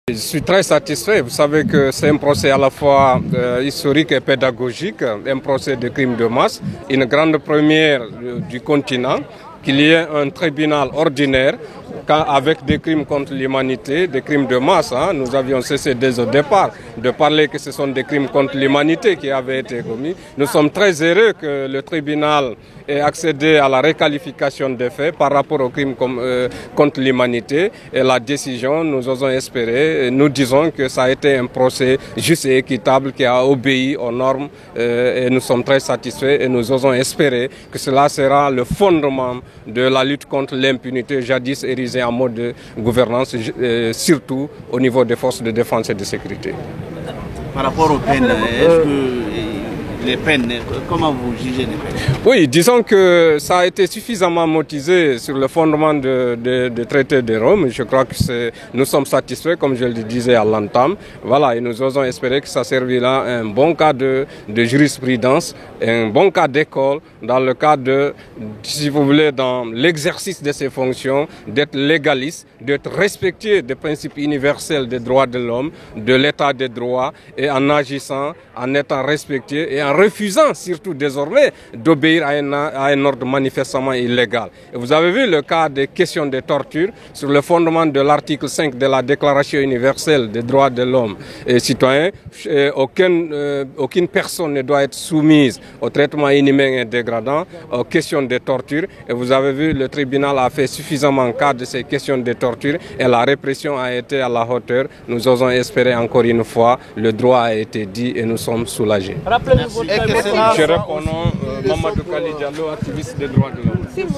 Je suis très satisfait. Vous savez que c'est un procès à la fois historique et pédagogique, un procès de crimes de masse, une grande première du continent, qu'il y ait un tribunal ordinaire avec des crimes contre l'humanité, des crimes de masse. Nous avions cessé dès au départ de parler que ce sont des crimes contre l'humanité qui avaient été commis. Nous sommes très heureux que le tribunal ait accédé à la requalification des faits par rapport aux crimes contre l'humanité. Et la décision, nous osons espérer, nous disons que ça a été un procès juste et équitable qui a obéi aux normes et nous sommes très satisfaits et nous osons espérer que cela sera le fondement de la lutte contre l'impunité jadis érigée en mode de gouvernance, surtout au niveau des forces de défense et de sécurité. Par rapport aux peines, est-ce que les peines, comment vous jugez les peines? Oui, disons que ça a été suffisamment motivé sur le fondement de traité de Rome. Je crois que nous sommes satisfaits, comme je le disais à l'entame. Voilà, et nous osons espérer que ça servira à un bon cas de jurisprudence, un bon cas d'école, dans le cas de, si vous voulez, dans l'exercice de ses fonctions, d'être légaliste, d'être respectueux des principes universels des droits de l'homme, de l'état des droits, et en agissant, en étant respectueux et en refusant surtout désormais d'obéir à un ordre manifestement illégal. Et vous avez vu le cas des questions de torture sur le fondement de l'article 5 de la Déclaration universelle des droits de l'homme et citoyen. Aucune personne ne doit être soumise au traitement inhumain et dégradant, aux questions de torture. Et vous avez vu, le tribunal a fait suffisamment cas de ces questions de torture et la répression a été à la hauteur. Nous osons espérer encore une fois, le droit a été dit et nous sommes soulagés. Je réponds Mamadou Kali Diallo, activiste des droits de l'homme.